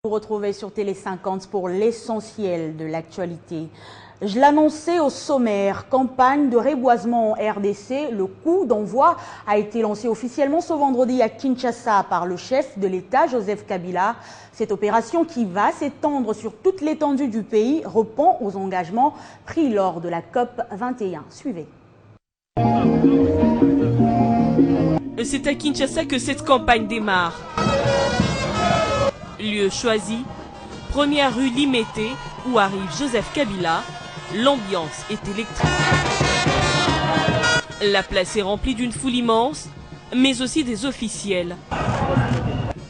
Vous retrouvez sur Télé 50 pour l'essentiel de l'actualité. Je l'annonçais au sommaire, campagne de reboisement en RDC. Le coup d'envoi a été lancé officiellement ce vendredi à Kinshasa par le chef de l'État, Joseph Kabila. Cette opération qui va s'étendre sur toute l'étendue du pays répond aux engagements pris lors de la COP 21. Suivez. C'est à Kinshasa que cette campagne démarre. Lieu choisi, première rue Limété où arrive Joseph Kabila, l'ambiance est électrique. La place est remplie d'une foule immense, mais aussi des officiels.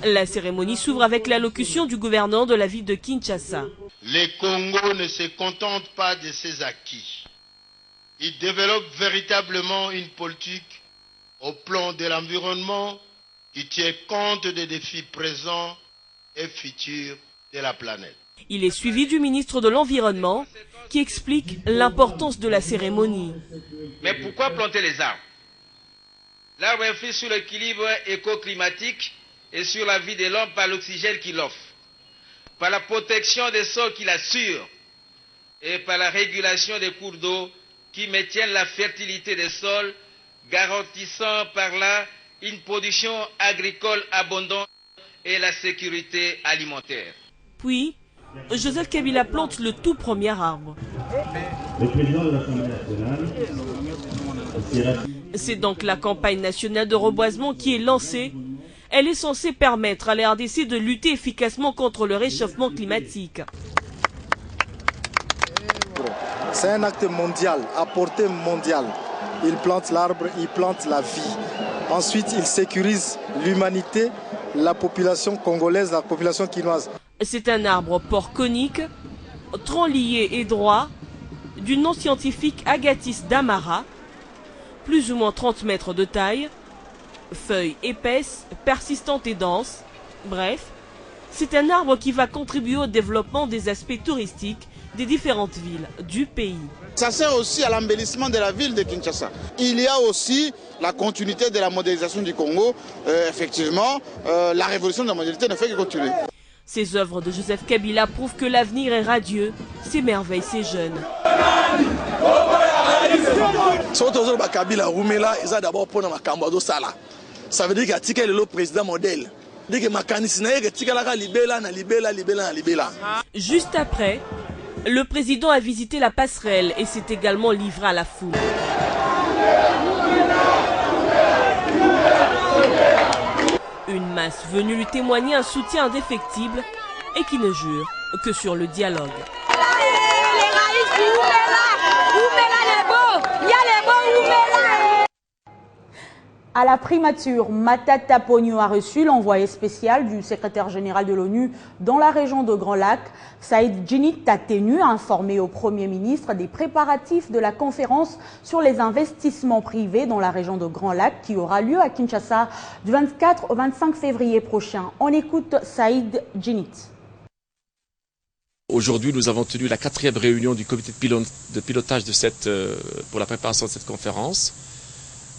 La cérémonie s'ouvre avec l'allocution du gouverneur de la ville de Kinshasa. Le Congo ne se contente pas de ses acquis. Il développe véritablement une politique au plan de l'environnement qui tient compte des défis présents et futur de la planète. Il est suivi du ministre de l'Environnement qui explique l'importance de la cérémonie. Mais pourquoi planter les arbres? L'arbre influe sur l'équilibre éco-climatique et sur la vie de l'homme par l'oxygène qu'il offre, par la protection des sols qu'il assure et par la régulation des cours d'eau qui maintiennent la fertilité des sols, garantissant par là une production agricole abondante et la sécurité alimentaire. Puis, Joseph Kabila plante le tout premier arbre. Le président de l'Assemblée nationale. C'est donc la campagne nationale de reboisement qui est lancée. Elle est censée permettre à la RDC de lutter efficacement contre le réchauffement climatique. C'est un acte mondial, à portée mondiale. Il plante l'arbre, il plante la vie. Ensuite, il sécurise l'humanité, la population congolaise, la population quinoise. C'est un arbre port conique, tronc lié et droit, du nom scientifique Agathis damara, plus ou moins 30 mètres de taille, feuilles épaisses, persistantes et denses. Bref, c'est un arbre qui va contribuer au développement des aspects touristiques des différentes villes du pays. Ça sert aussi à l'embellissement de la ville de Kinshasa. Il y a aussi la continuité de la modernisation du Congo. Effectivement, la révolution de la modernité ne fait que continuer. Ces œuvres de Joseph Kabila prouvent que l'avenir est radieux, s'émerveillent ces jeunes. Ça veut dire qu'il y a le président modèle. Juste après, le président a visité la passerelle et s'est également livré à la foule. Une masse venue lui témoigner un soutien indéfectible et qui ne jure que sur le dialogue. À la primature, Matata Ponyo a reçu l'envoyé spécial du secrétaire général de l'ONU dans la région de Grand Lac. Saïd Djinnit a tenu à informer au Premier ministre des préparatifs de la conférence sur les investissements privés dans la région de Grand Lac qui aura lieu à Kinshasa du 24 au 25 février prochain. On écoute Saïd Djinnit. Aujourd'hui, nous avons tenu la 4e réunion du comité de pilotage pour la préparation de cette conférence,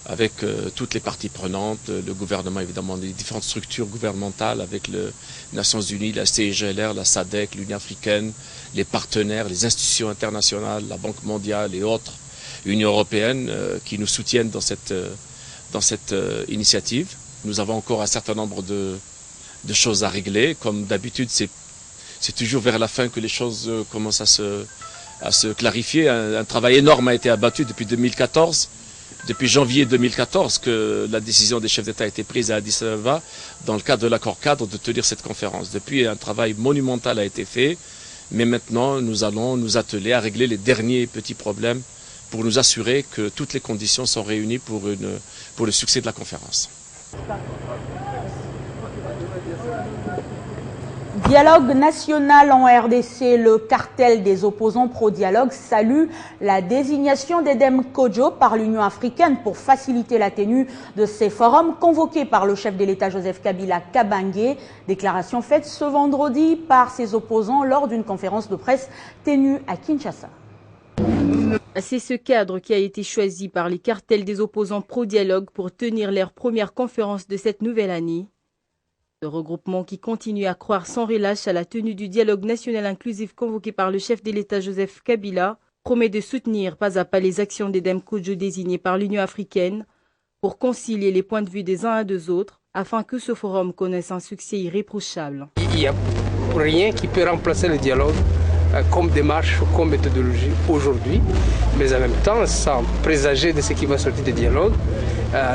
avec toutes les parties prenantes, le gouvernement évidemment, les différentes structures gouvernementales, avec les Nations Unies, la CIGLR, la SADC, l'Union africaine, les partenaires, les institutions internationales, la Banque mondiale et autres, l'Union européenne, qui nous soutiennent dans cette initiative. Nous avons encore un certain nombre de choses à régler. Comme d'habitude, c'est toujours vers la fin que les choses commencent à se clarifier. Un travail énorme a été abattu depuis 2014. Depuis janvier 2014 que la décision des chefs d'État a été prise à Addis Abeba dans le cadre de l'accord cadre de tenir cette conférence. Depuis, un travail monumental a été fait, mais maintenant nous allons nous atteler à régler les derniers petits problèmes pour nous assurer que toutes les conditions sont réunies pour le succès de la conférence. Dialogue national en RDC, le cartel des opposants pro-dialogue salue la désignation d'Edem Kodjo par l'Union africaine pour faciliter la tenue de ces forums convoqués par le chef de l'État Joseph Kabila Kabange. Déclaration faite ce vendredi par ses opposants lors d'une conférence de presse tenue à Kinshasa. C'est ce cadre qui a été choisi par les cartels des opposants pro-dialogue pour tenir leur première conférence de cette nouvelle année. Le regroupement qui continue à croire sans relâche à la tenue du dialogue national inclusif convoqué par le chef de l'État Joseph Kabila promet de soutenir pas à pas les actions des Dem Kodjo désignés par l'Union africaine pour concilier les points de vue des uns et des autres afin que ce forum connaisse un succès irréprochable. Il n'y a rien qui peut remplacer le dialogue comme démarche, comme méthodologie aujourd'hui, mais en même temps, sans présager de ce qui va sortir du dialogue,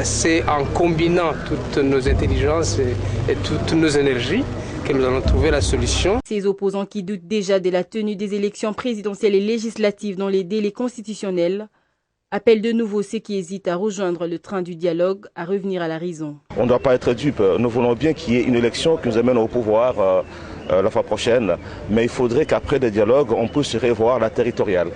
c'est en combinant toutes nos intelligences et toutes nos énergies que nous allons trouver la solution. Ces opposants qui doutent déjà de la tenue des élections présidentielles et législatives dans les délais constitutionnels appellent de nouveau ceux qui hésitent à rejoindre le train du dialogue à revenir à la raison. On ne doit pas être dupe. Nous voulons bien qu'il y ait une élection qui nous amène au pouvoir la fois prochaine, mais il faudrait qu'après le dialogue, on puisse revoir la territoriale.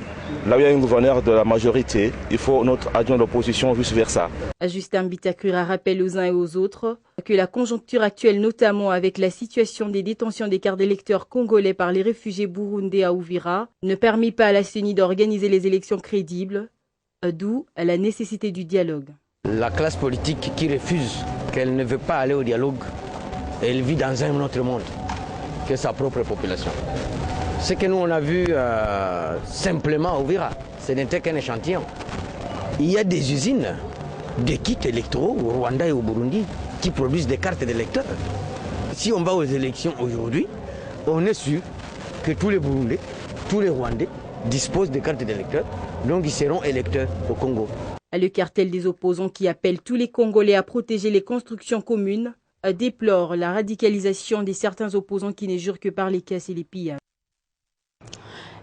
Là où il y a un gouverneur de la majorité, il faut notre adjoint d'opposition vice-versa. Justin Bitakura rappelle aux uns et aux autres que la conjoncture actuelle, notamment avec la situation des détentions des cartes d'électeurs congolais par les réfugiés burundais à Uvira, ne permet pas à la CENI d'organiser les élections crédibles, d'où la nécessité du dialogue. La classe politique qui refuse, qu'elle ne veut pas aller au dialogue, elle vit dans un autre monde que sa propre population. Ce que nous on a vu simplement à Uvira, ce n'était qu'un échantillon. Il y a des usines de kits électoraux au Rwanda et au Burundi qui produisent des cartes d'électeurs. Si on va aux élections aujourd'hui, on est sûr que tous les Burundais, tous les Rwandais disposent de cartes d'électeurs, donc ils seront électeurs au Congo. Le cartel des opposants qui appelle tous les Congolais à protéger les constructions communes déplore la radicalisation de certains opposants qui ne jurent que par les casses et les pillages.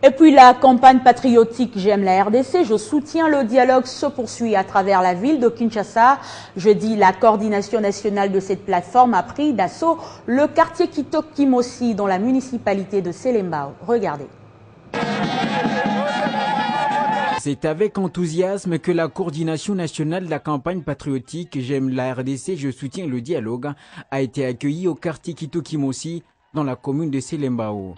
Et puis la campagne patriotique J'aime la RDC, je soutiens le dialogue se poursuit à travers la ville de Kinshasa. Jeudi, la coordination nationale de cette plateforme a pris d'assaut le quartier Kitokimosi dans la municipalité de Selembao. Regardez. C'est avec enthousiasme que la coordination nationale de la campagne patriotique J'aime la RDC, je soutiens le dialogue a été accueillie au quartier Kitokimosi dans la commune de Selembao.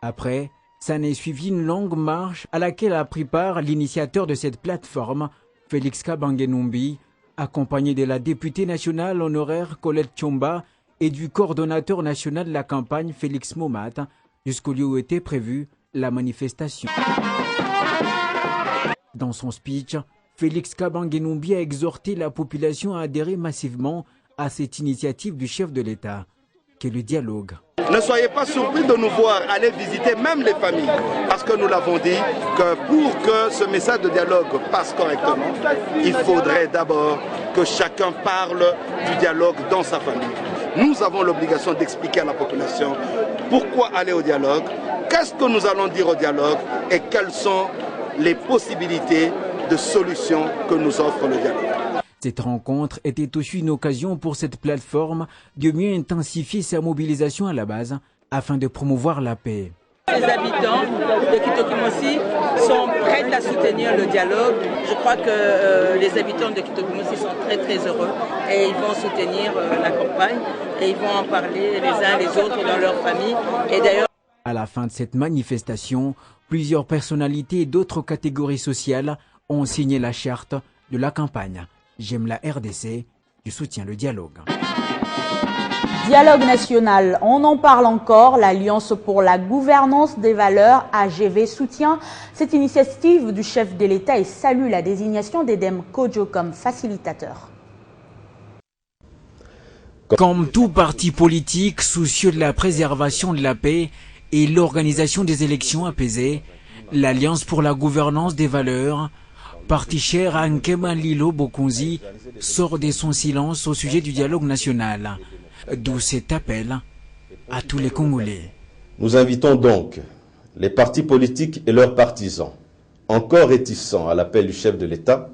Après, ça n'est suivi une longue marche à laquelle a pris part l'initiateur de cette plateforme, Félix Kabange-Numbi, accompagné de la députée nationale honoraire Colette Tchomba et du coordonnateur national de la campagne Félix Momat, jusqu'au lieu où était prévue la manifestation. Dans son speech, Félix Kabange-Numbi a exhorté la population à adhérer massivement à cette initiative du chef de l'État, qu'est le dialogue. Ne soyez pas surpris de nous voir aller visiter même les familles, parce que nous l'avons dit, que pour que ce message de dialogue passe correctement, il faudrait d'abord que chacun parle du dialogue dans sa famille. Nous avons l'obligation d'expliquer à la population pourquoi aller au dialogue, qu'est-ce que nous allons dire au dialogue et quelles sont les possibilités de solutions que nous offre le dialogue. Cette rencontre était aussi une occasion pour cette plateforme de mieux intensifier sa mobilisation à la base afin de promouvoir la paix. Les habitants de Kitokimosi sont prêts à soutenir le dialogue. Je crois que les habitants de Kitokimosi sont très heureux et ils vont soutenir la campagne et ils vont en parler les uns les autres dans leur famille. Et d'ailleurs, à la fin de cette manifestation, plusieurs personnalités et d'autres catégories sociales ont signé la charte de la campagne. J'aime la RDC, je soutiens le dialogue. Dialogue national, on en parle encore. L'Alliance pour la gouvernance des valeurs, AGV, soutient cette initiative du chef de l'État et salue la désignation d'Edem Kodjo comme facilitateur. Comme tout parti politique soucieux de la préservation de la paix et l'organisation des élections apaisées, l'Alliance pour la gouvernance des valeurs, parti cher à Nkema Lilo Bokonzi, sort de son silence au sujet du dialogue national, d'où cet appel à tous les Congolais. Nous invitons donc les partis politiques et leurs partisans, encore réticents à l'appel du chef de l'État,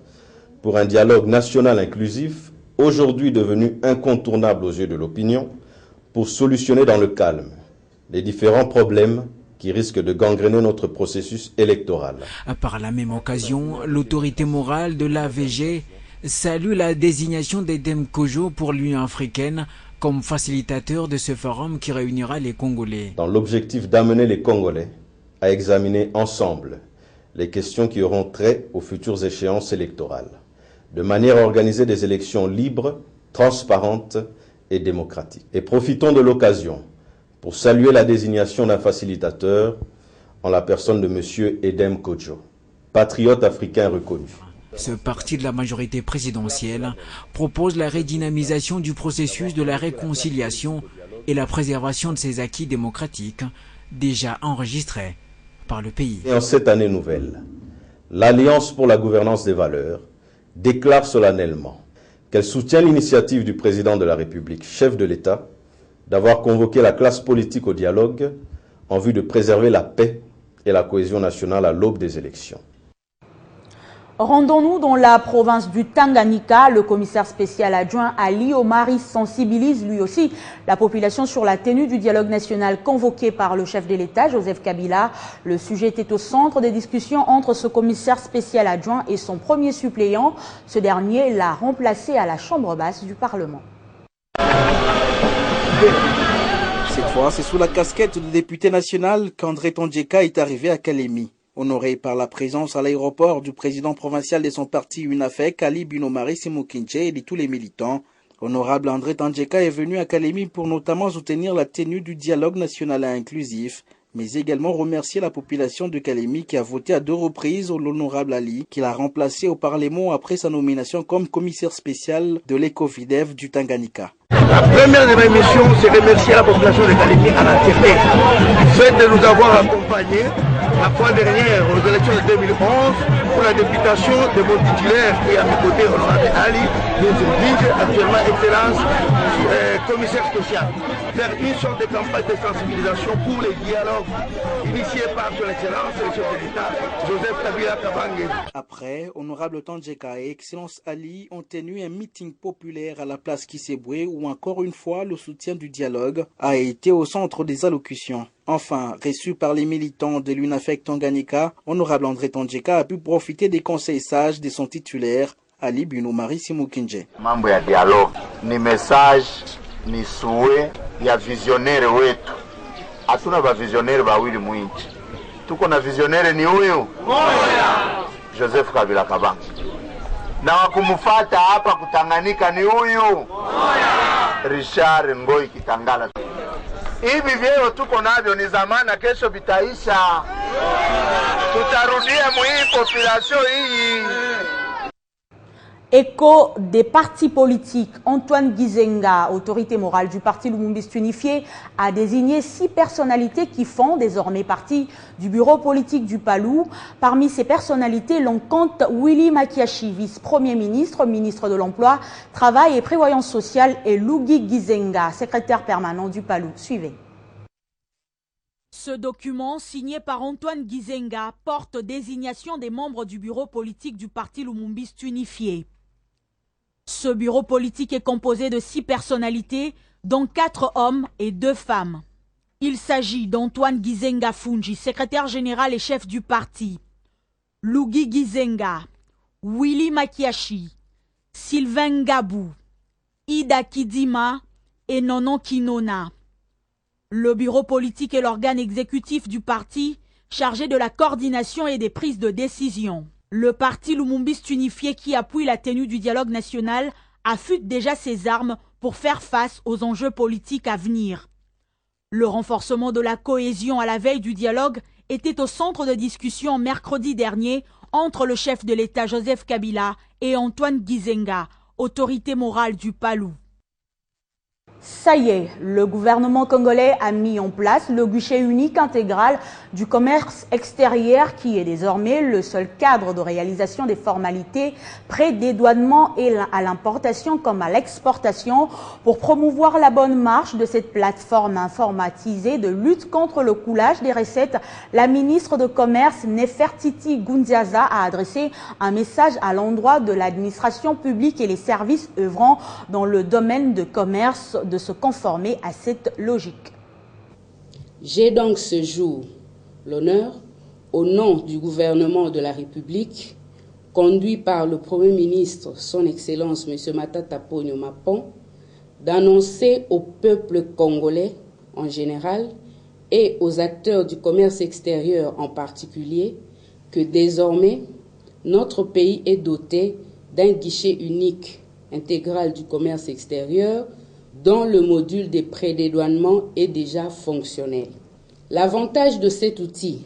pour un dialogue national inclusif, aujourd'hui devenu incontournable aux yeux de l'opinion, pour solutionner dans le calme les différents problèmes qui risque de gangréner notre processus électoral. Par la même occasion, l'autorité morale de l'AVG salue la désignation d'Edem Kodjo pour l'Union africaine comme facilitateur de ce forum qui réunira les Congolais. Dans l'objectif d'amener les Congolais à examiner ensemble les questions qui auront trait aux futures échéances électorales, de manière à organiser des élections libres, transparentes et démocratique. Et profitons de l'occasion pour saluer la désignation d'un facilitateur en la personne de M. Edem Kodjo, patriote africain reconnu. Ce parti de la majorité présidentielle propose la redynamisation du processus de la réconciliation et la préservation de ses acquis démocratiques déjà enregistrés par le pays. Et en cette année nouvelle, l'Alliance pour la gouvernance des valeurs déclare solennellement qu'elle soutient l'initiative du président de la République, chef de l'État, d'avoir convoqué la classe politique au dialogue en vue de préserver la paix et la cohésion nationale à l'aube des élections. Rendons-nous dans la province du Tanganyika. Le commissaire spécial adjoint Ali Omari sensibilise lui aussi la population sur la tenue du dialogue national convoqué par le chef de l'État, Joseph Kabila. Le sujet était au centre des discussions entre ce commissaire spécial adjoint et son premier suppléant. Ce dernier l'a remplacé à la Chambre basse du Parlement. Cette fois, c'est sous la casquette de député national qu'André Tandjeka est arrivé à Kalemi. Honoré par la présence à l'aéroport du président provincial de son parti UNAFEC, Ali Binomari Simukinche et de tous les militants, Honorable André Tandjeka est venu à Kalemi pour notamment soutenir la tenue du dialogue national inclusif, mais également remercier la population de Kalemi qui a voté à 2 reprises l'honorable Ali, qui l'a remplacé au Parlement après sa nomination comme commissaire spécial de l'ECOFIDEF du Tanganyika. La première de mes missions, c'est remercier la population de Kalemi à l'entièreté. Fait de nous avoir accompagnés la fois dernière aux élections de 2011 pour la députation de mon titulaire qui est à mes côtés, honorable Ali, nous dirige actuellement Excellence, commissaire spécial, faire une sorte de campagne de sensibilisation pour les dialogues initiés par son Excellence, le chef de l'État, Joseph Kabila Kabange. Après, honorable Tandjeka et Excellence Ali ont tenu un meeting populaire à la place Kisebwe où encore une fois le soutien du dialogue a été au centre des allocutions. Enfin, reçu par les militants de l'UNAFEC Tanganyika, honorable André Tandjeka a pu profiter des conseils sages de son titulaire, Ali Binomari Simukinje. Mambo ya dialogue ni message ni suwe ya visionnaire wetu. Hatuna ba visionnaire bawili mwinchi. Tuko na visionnaire ni huyu Joseph Kabila Kabange. Na wakumfuata hapa kutanganyika ni huyu Richard Ngoi Kitangala. Hivi vyeo tuko navyo ni zamana, kesho vitaisha. Tutarudia muhii population hii. Écho des partis politiques, Antoine Gizenga, autorité morale du parti Lumumbiste Unifié, a désigné 6 personnalités qui font désormais partie du bureau politique du Palou. Parmi ces personnalités, l'on compte Willy Makiashi, vice-premier ministre, ministre de l'Emploi, Travail et Prévoyance sociale, et Lugi Gizenga, secrétaire permanent du Palou. Suivez. Ce document, signé par Antoine Gizenga, porte désignation des membres du bureau politique du parti Lumumbiste Unifié. Ce bureau politique est composé de 6 personnalités, dont 4 hommes et 2 femmes. Il s'agit d'Antoine Gizenga Fungi, secrétaire général et chef du parti, Lugi Gizenga, Willy Makiashi, Sylvain Gabou, Ida Kidima et Nonon Kinona. Le bureau politique est l'organe exécutif du parti chargé de la coordination et des prises de décision. Le parti Lumumbiste Unifié qui appuie la tenue du dialogue national affûte déjà ses armes pour faire face aux enjeux politiques à venir. Le renforcement de la cohésion à la veille du dialogue était au centre de discussion mercredi dernier entre le chef de l'État Joseph Kabila et Antoine Gizenga, autorité morale du Palou. Ça y est, le gouvernement congolais a mis en place le guichet unique intégral du commerce extérieur qui est désormais le seul cadre de réalisation des formalités pré-dédouanement et à l'importation comme à l'exportation pour promouvoir la bonne marche de cette plateforme informatisée de lutte contre le coulage des recettes. La ministre de Commerce Nefertiti Gunziaza a adressé un message à l'endroit de l'administration publique et les services œuvrant dans le domaine de commerce de se conformer à cette logique. J'ai donc ce jour l'honneur, au nom du gouvernement de la République, conduit par le Premier ministre, son Excellence M. Matata Ponyo Mapon, d'annoncer au peuple congolais en général et aux acteurs du commerce extérieur en particulier que désormais notre pays est doté d'un guichet unique intégral du commerce extérieur dont le module des prédédouanements est déjà fonctionnel. L'avantage de cet outil